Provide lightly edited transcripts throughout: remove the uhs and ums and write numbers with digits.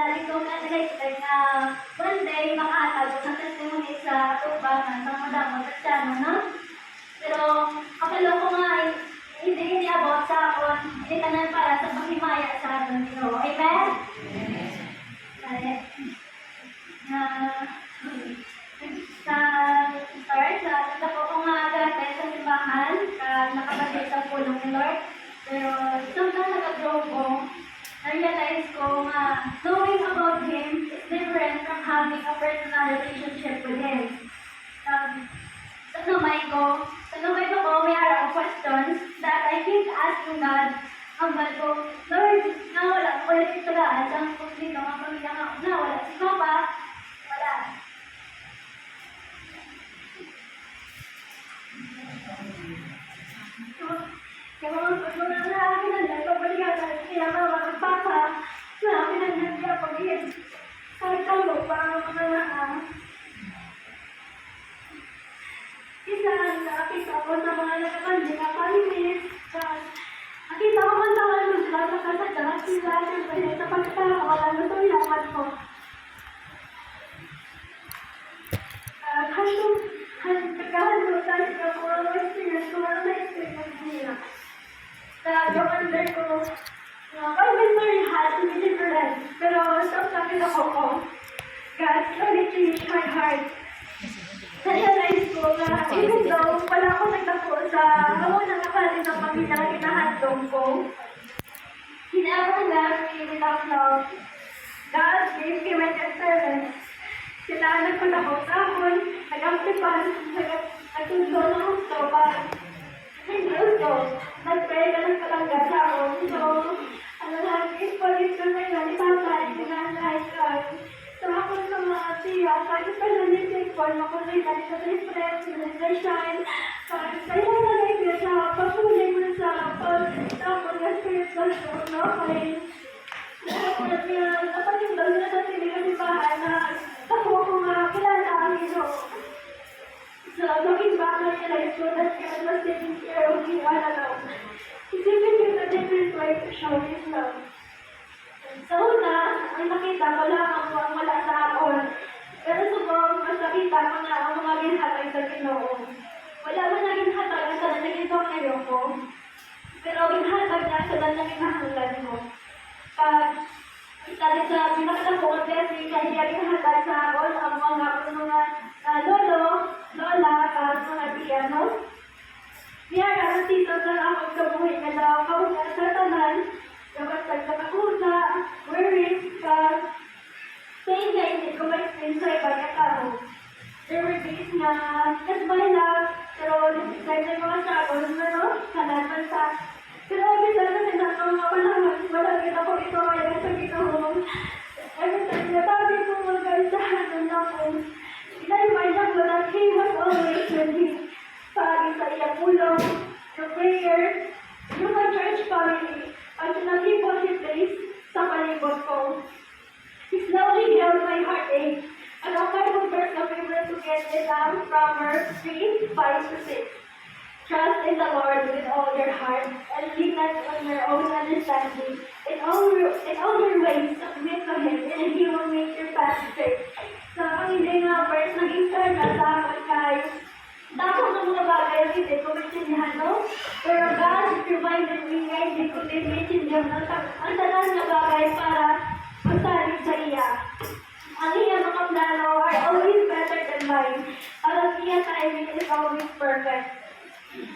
dali ko nga nag-expect na one day makahatag ko sa testimony sa tubangan sa madamot at siyano, no? Pero kapalo ko nga, hindi iniabot sa akon, hindi ka na para sa paghimaya sa atin, Ginoo. Amen? Amen. Sa start, nagdako ko nga dati sa simbahan, nakabagay sa pulong ni Lord. Pero sometimes nag-grow ko, na-realize ko nga knowing about Him is different from having a personal relationship with Him. Sa numay ko may araw questions that I keep asking God. Ang ko, Lord, nawala ko ulit ito lahat. Ang kung dito nga pamilya nga, nawala si Papa, wala. Kaya mga pagmula na akin ang nagpapaligatan, kaya mga magpapa, na akin ang nagpapagin. Kahit talo, para mga isa, nakakita ko sa mga nagkakandi na palinis. Nakita ko man taman mo sila sa kasadya, sila sa pagkakala, wala na ito yaman ko. Nagkahalo tayo sa mga experience ko, mga na-experience nila. Yung under ko, very hard to be different. Pero sa sakin ako ko, God slowly changed my heart. Na-realize ko na even though wala ako nagtako sa unang kapatid ng pamilya na kinahandong ko, He never left me without love. God gave me my parents. Sila nagpatako sa akin, nag-amplipan, nagtundo ng gusto para hindi gusto. Nag-pray ka ng kalangga sa akin. So, lahat is polis ko na yun, itatay, pinanay ka. So, ako sa mga siya, kahit pa nanitig ko, makulay ka sa refresh, sinasashine, kahit sa ilang nalay ko sa pagkulay mo sa pag-tapon na spiritual show, no? Kaya, dapat yung daw na sa sinigang bahay na ako ko nga kilala ang ino. So, looking back, I realized that God was taking care of me all along. He's giving me a different way to show His love. Sa una, ang nakita ko lang ang wala sa akin. Pero subong, mas nakita ko na ang mga ginhatag sa Ginoo. Wala man na ginhatag sa naging pangyayon ko. Pero ginhatag na sa naging mahanglan ko. Pag dahil sa pinakadakot kasi kaya ginhatag sa akin ang mga lolo, lola, at mga tiyano. Biyara na tito sa akong kabuhay na daw kabuhay sa tanan. Dapat pagkakakusa, worries, saying na hindi ko ma-explain sa iba niya tao. There were days na kasbay lang, pero dahil na mga struggles na no, kanaman sa. Pero kita na sinasama mga panahon, malagit ako ito kaya sa Ginoo. Every time na tabi ko magkaisahan na ako, ina-remind ako that He was always with me. Pagi sa iyang ulong, your prayers, yung church family, at sinatipon His place sa palibot ko. He slowly held my heartache. And ang Bible verse na favorite to get is Proverbs 3:5-6. Trust in the Lord with all your heart, and lean not on your own understanding. In all your ways, submit to Him, and He will make your path straight. So, ang hindi nga verse nag-start na sa akin kay dako ng mga bagay ang hindi ko maintindihan, no? Pero God reminded me na hindi ko din maintindihan ang tanan na bagay para magsalig sa iya. Ang iya mga plano are always better than mine. Ang iya timing is always perfect.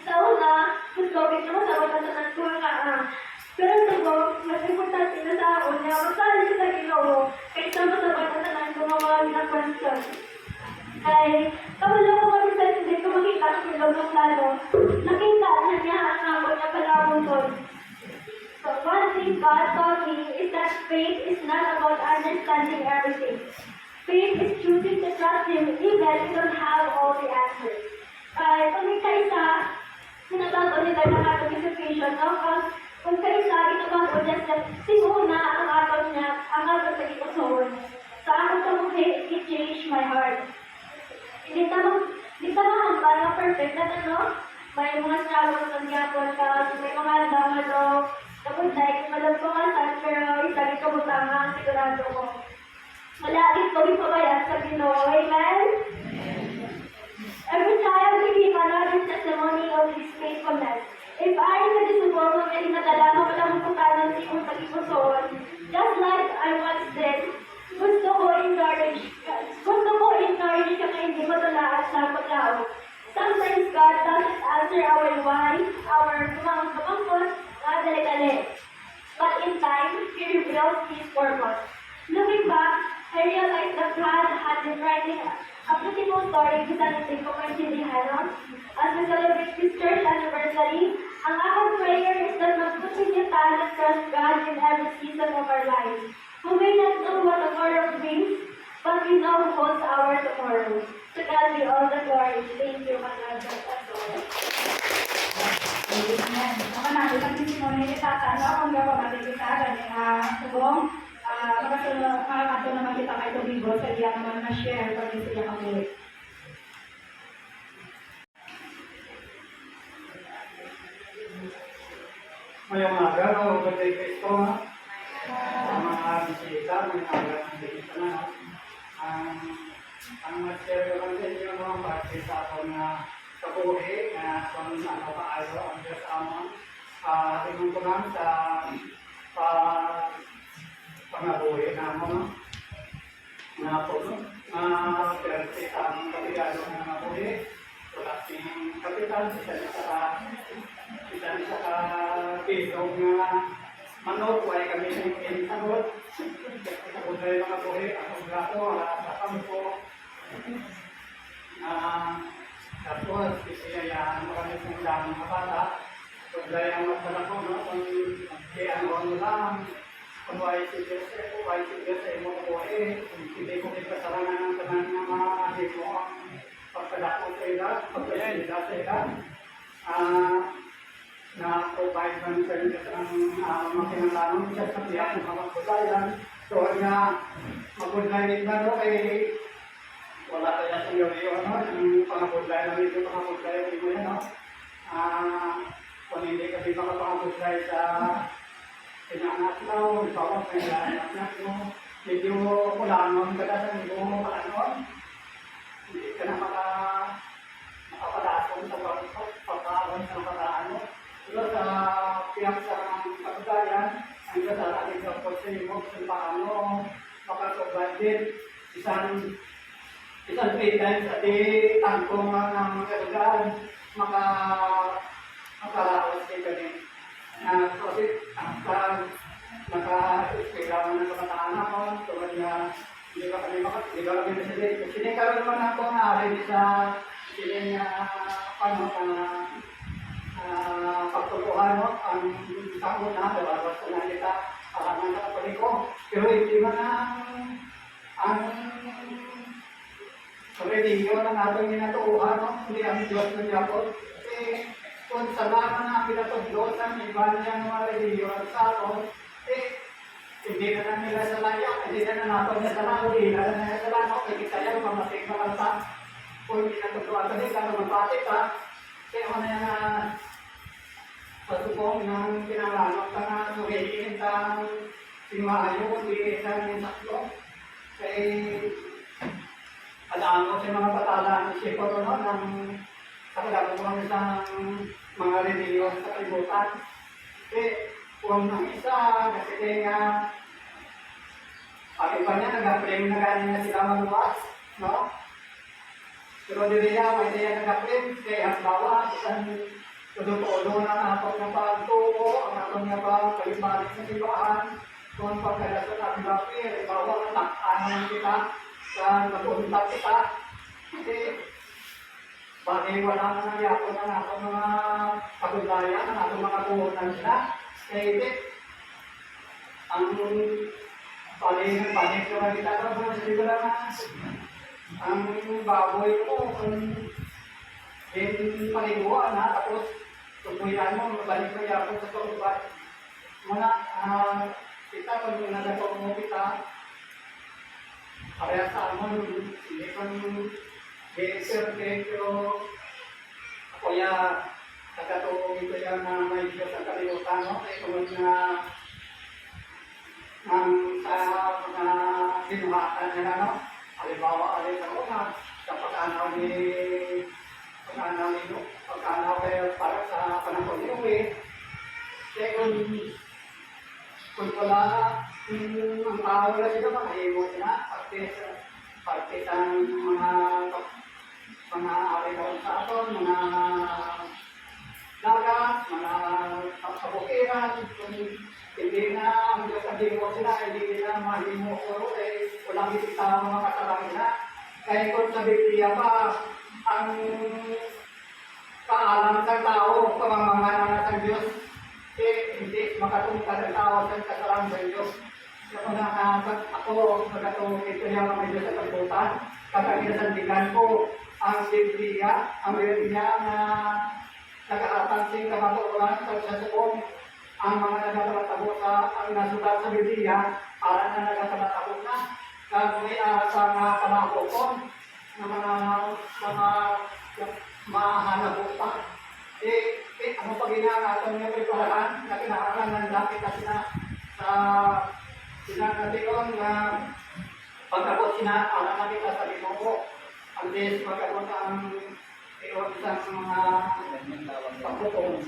Sa una, gusto ko sa tanan ko nga pero subok, mas importante na sa ako na magsalig sa Ginoo kaysa masabot na tanan ko mga question. Ay, kabalo ko kami sa hindi ko makita ang silog ng plano. Nakita na niya ang ako niya palawon doon. So, one thing God taught me is that faith is not about understanding everything. Faith is choosing to trust Him even if you don't have all the answers. Kung may kaisa, sinabago nila ng atong situation, no? Kung kaisa, itabago niya siya, siguro na ang atong niya, ang atong sa ikusoon. Sa atong kamuhi, it changed my heart. Hindi tama perfect na ano, may mga struggles ng yapon ka, may mga damalo, Tapos like, malampangasan, pero isang kabutangan, sigurado ko. Malagit ko ipabayad sa Ginoo. Amen? Every child became another testimony of His faithfulness. If I nagsubok ng may nadala ko walang putanan sa iyong pag-ipuson, just like I once did, gusto ko encourage ka na hindi matulaan sa paglaot. Sometimes God doesn't answer our why, our kumangkot, dali-dali. But in time, He reveals His purpose. Looking back, I realized that God had been writing a beautiful story presenting ko kay Cindy Hanon. As we celebrate this church anniversary, ang aking prayer is that mag-continue tayo and trust God in every season of our lives. We may not know what tomorrow brings, but we know who holds our tomorrow. To God be all the glory. Thank you, my God. That's all. Amen. Naman natin ang testimony ni Tata, no? Kung gawin natin kita, subong, makakato naman kita kay Domingo sa iya naman na-share pag siya kami. Ngayong araw, o Batay Cristo, ang mga bisita, ngayong araw ng bisita na, ang mag-share ko lang sa inyo, parte sa ako na kabuhi, na kung ano kaayo ang Diyos amon, tingin ko lang sa pangabuhi na mo, na po, pero sa aming kapigado ng mga buhi, wala sing kapital, isa sa pilog na manok, ay kami ng pinasagot. Ako tayo mga buhi, ako gato, sa kampo. Tapos, isiyayaan marami kong damang kapata. Kung dahil ang magpala ko, kung kaya ano lang, kung ay si Diyos, kung ay si Diyos ay mo buhi, hindi ko ipasaranan ng tanan ng mga adik mo ang pagkadako sa ila, pagkasila sa ila. Na-provide man sa inyo ang makinalaman siya sa tiyak ng mga pagkayan. So, mabudlayin na no, ay wala kaya sa iyo yung pangabudlayin na ito, pangabudlayin mo yan, no? Kung hindi kasi makapangabudlayin sa pinaanak mo, ikaw ang pinaanak mo, medyo kulangon ka na sa hindi mo makalanon. Hindi ka na makapalasong sa pagkaon sa pagkaan mo. Pero sa piyang sa kapagayan, ang kasalanin sa pagsalimog kung paano makasubadit isang 3 times a day, tangkong ng kapagayan, makaraos kayo din. Kasi ang naka-ispira mo ng kabataan ako, tulad na hindi ka kami nasalit. Sinikaroon naman ako na rin sa pagtuluhan mo, ang tao na, dawawas ko na kita, parang nakapali ko. Pero hindi man ang religion ang atong ginatuuhan, no? Hindi ang Diyos ng Jacob. Kasi kung sa laman na pinatugdot ang iba niya ng mga religion sa ato, hindi na nila sa layak, hindi na nato niya sa layo, hindi na nila sa layo, kaya kita yan, pamatik na kanta. Kung hindi natugduan ka din, kaya magpatik ka, kaya ako na yan pasubong ng pinanganap ka na suhihin kang simayo, hindi ka ng saklo. Kaya alam ko sa mga patalaan, isip ko no, ng kakalaguan sa mga religion sa kalibutan. Kasi kung ang isa, kasi kaya pati pa niya, nag-frame na galing na sila maluwas, no? Pero dili niya, may niya nag-frame, kaya ang bawa, isang tudo-todo na napag na pagtuko, ang atong niya pa, kalibalik sa simbahan, kung pagkalasot at bakit, bawa na takano kita, sa mag-untak kita, kasi bakit wala na nagyako na natong mga kabulayan, na natong mga buhunan sila, kaya hindi, ang paling na kita na sa sila na, ang baboy mo, kung din paliguan na, tapos tupuyan mo, balik mo yapon sa turubat. Mga kita, kung nagagawa mo kita, kaya sa amon, hindi kong pero ako ya nagkatuong ito yan na may Diyos ang kalimutan, no? Kaya tungkol na ng sa mga sinuhatan nila, no? Halimbawa, alin sa una, sa pagkanaw kayo para sa panahon ni Uwi. Kaya kung wala, ang tao na sila, makahimo sila, parte sa mga aligaw sa aton, mga dagat, mga kabukiran, kung hindi na ang Diyos ang ginagawa sila, hindi na mahimo ko, walang isip mga kasalanan nila. Kaya kung sa Biblia pa, ang kaalam ng tao, pamamahala ng Diyos, hindi makatungkad ang tao sa kasalanan ng Diyos. Kaya ako, magatong ito niya mga Diyos sa pagbutan, kakagilasandigan ko ang Biblia na nakakapansing kamaturan sa sasabong ang mga nagtatatabo ang nasulat sa Biblia para na nagtatatabo na kami sa mga pamahukon ng mga mahanap pa. Ano pa ginagawa niya preparahan na kinakalan ng dapit kasi na sa sinagatiyon na pagkabot sinaalan natin sa Biblia. Ang des magkaroon ang iyon sa mga pagkutong.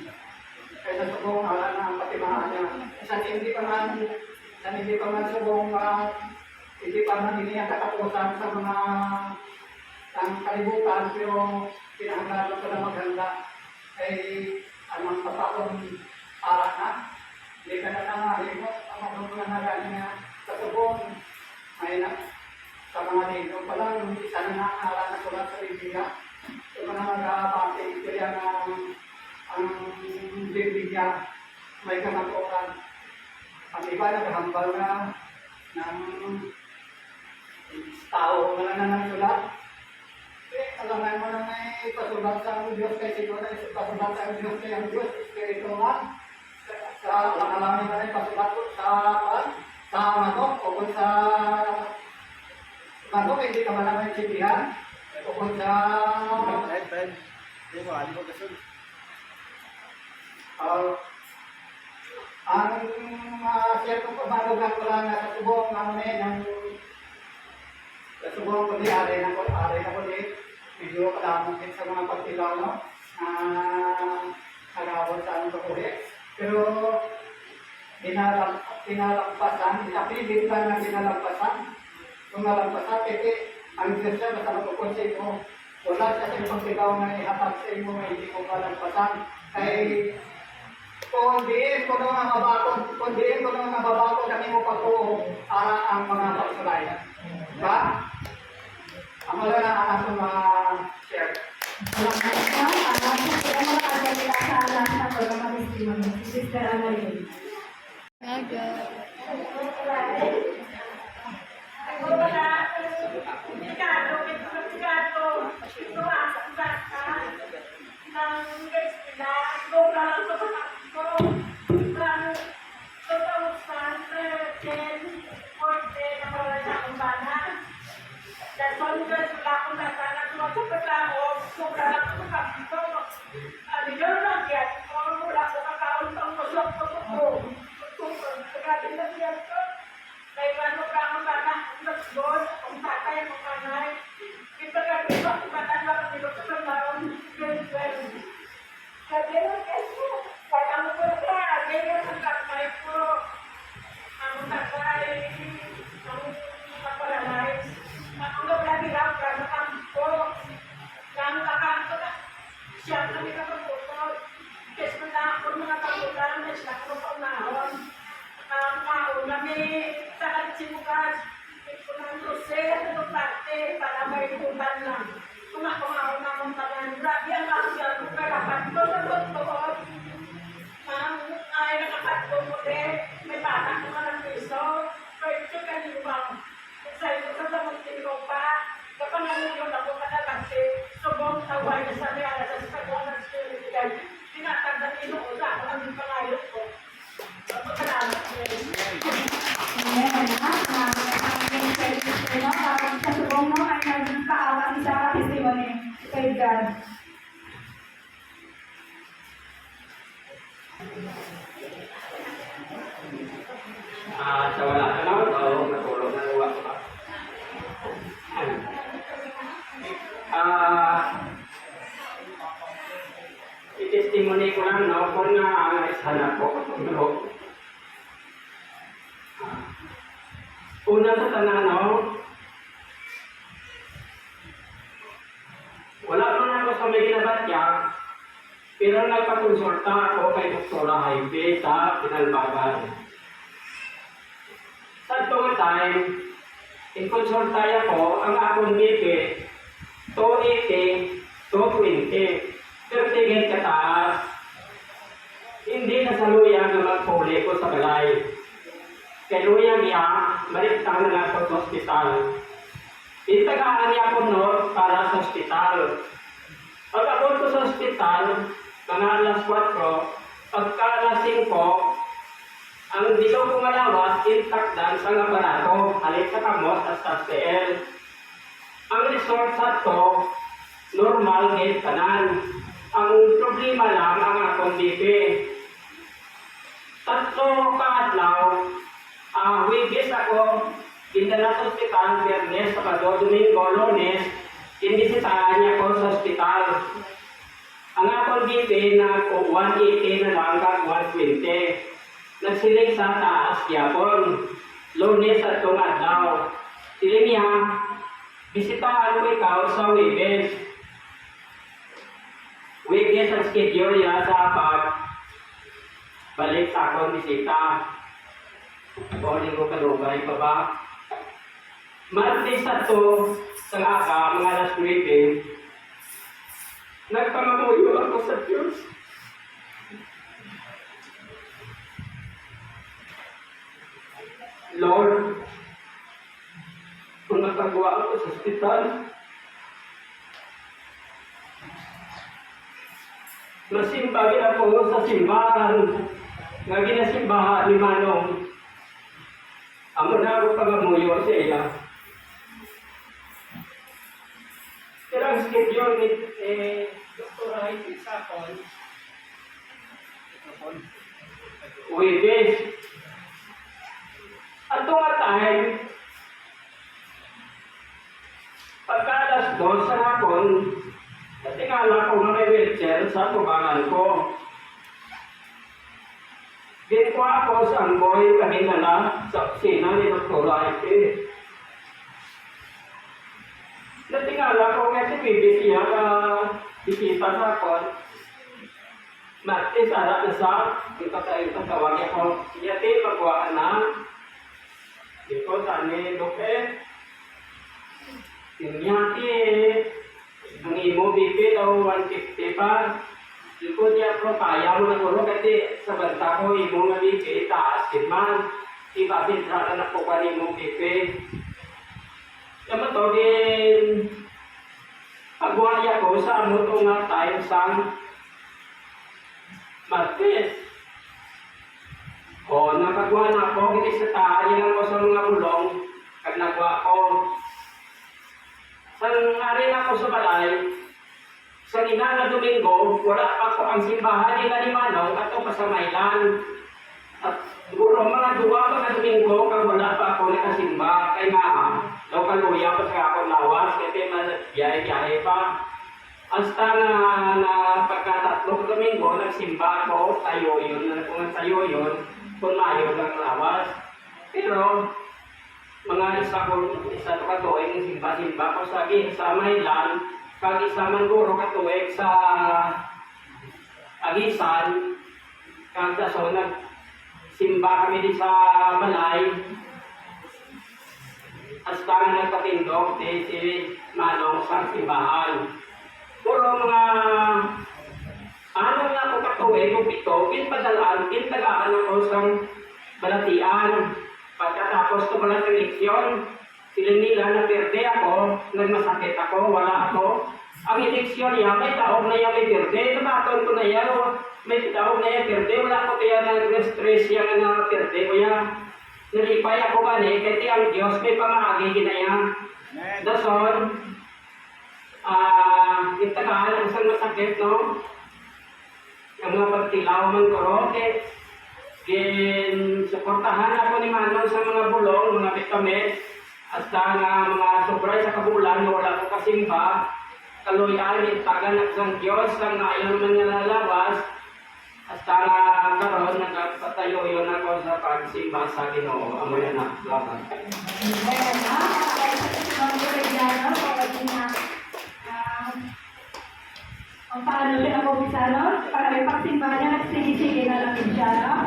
Kaya sa subong alam na ang patimahan niya. Hindi pa man subong hindi pa man hindi ang katapusan sa mga kalibutan, pero pinahanggalan ko na maganda ay anong papakong para na. Hindi ka na nangalimot ang mga nagaling na sa subong. Ay na. Sa mga nito pa lang, isa na nakakala na sulat sa Biblia. Sa mga nag-aabate, ito yan ang Biblia may kamatukan. Ang iba naghambal na ng tao na ng sulat. Alam mo na may pasulat sa Diyos kay siguro na pasulat sa Diyos kay ang Diyos, espiritual. Sa alam mo na pasulat sa matok o kung sa bago hindi ka malamang sindihan, kung sa ang siyempre pamalugan ko lang sa subong sa subong kundi ari na kundi medyo kadamot din sa mga pagtilaw, no? Nagawal sa anong kakulit. Pero dinalampasan, inapilit lang na dinalampasan. Kung nalampasan, ang Diyos siya basta magpupun sa inyo. Wala siya sa pagsigaw na ihatag sa inyo na hindi mo malampasan. Kaya kung diin ko nung mababakod ang imo pagtuo para ang mga pagsulay. Diba? Ang wala na ang atong mga share. Sister Annalyn. Sa wala ka na, natulog na luwa ko ba? I-testimony ko lang, no? Kung hanap ko, no? Una sa tanan, no? Wala man ako sa may ginabatya, pero nagpakonsulta ako kay Dr. Jaime sa Pinalbagan. Sa itong time, in-consultay ako ang akong BP, 280, 220, 30 kataas. Hindi nasaluyang na magpuli ko sa balay. Kaya luyang niya, baliktang na lang sa hospital. Itagaan niya ako noon para sa hospital. Pag ako ko sa hospital, mga alas 4, pagka alas 5, ang dito ko malawas, intact dan sa nga barato, halit sa kamos at sa CL. Ang resort sa to, normal gate kanan. Ang problema lang ang akong BP. Tatlo kaadlaw, Wigis ako, gindala sa hospital, Biyernes, Sabado, Domingo, Lunes, imbisitahan niya ko sa hospital. Ang akong BP na 180 na lang kag 120. Nagsiling sa taas yapon, Lunes at itong adlaw. Siling niya, bisitahan mo ikaw sa Wigis. Wigis ang schedule niya sa balik sa akong bisita. Pwede ko kalugay pa ba? Martes sa to, sa aga, mga alas 9, nagpangamuyo ako sa Diyos. Lord, kung natagawa ako sa ospital, nasimbagin ako sa simbahan, nga ginasimbahan ni Manong. Amo na ako pangamuyo sa iya. Pero ang schedule ni Dr. Jaime Sapon, Wibes. At nga time, pagka alas 2 sa hapon, natingala ko na may wheelchair sa tubangan ko. Ginko ako sa Angboy, kaninala sa opisina ni Dr. Jaime. Natingala ko kasi bibis niya na bisita sa akon. Martes, ara na sa, yung tawag niya ko, yate, magwaan na. Ito, sani, Lope. Tinyati, ang imo, BP, daw 150 pa. Ito niya, pero kaya mo na ulo, kasi sa banta ko, imo nga BP, taas, man. Iba, sintrata na po ka ni mo, BP. Naman to, din, pagwaya ko sa ano to nga time sang Martes. O, nakagawa na ako, hindi sa tayo lang ko sa mga bulong, kag nagawa ko. Sa ngarin ako sa balay, sa ginana Domingo, wala pa ko ang simbahan nila ni Manong at pa sa Mailan. At siguro mga duwa pa na Domingo, kag wala pa ako nakasimba, kay nga, daw kaluya pa sa ako lawas, kasi biyahe-biyahe pa. Hasta na pagkatatlo Domingo, nagsimba ako, tayo yun, kung tayo yun, kung mayo ng lawas. Pero, mga isa to katuig, simba-simba ko sa Mailan, kag isa man guro katuig sa Agisan, kag so nagsimba kami di sa Balay, hasta nga nagpatindog si Manong sa simbahan. Puro mga ano nga ako katuig o pito, pintagaan ako sa balatian. Pagkatapos ko pala sa eleksyon, sila nila naperde ako, nagmasakit ako, wala ako. Ang eleksyon niya, may taog na yan may perde, nabaton ko na yan, may taog na yan perde, wala ko kaya nag-stress yan na perde ko yan. Nalipay ako gani, kasi ang Diyos may pamahagi ginaya. Dason, yung tagaan ang isang masakit, no? Ang mga pagtilaw man ko ron, suportahan ako ni Manong sa mga bulong, mga vitamins, hasta nga mga sobray sa kabulan, na wala ko kasimba, kaluyan, itagan ng isang Diyos, ang ayaw naman niya lalabas, hasta nga karon, nagpatayo yun ako sa pagsimba sa Ginoo. Amo yan na, salamat. Amen. Kaya sa testimony ko rin yan, no? Kapag na, ang paano siya na kumpisa, no? Para may pagsimba niya, nagsige-sige na lang din siya, no?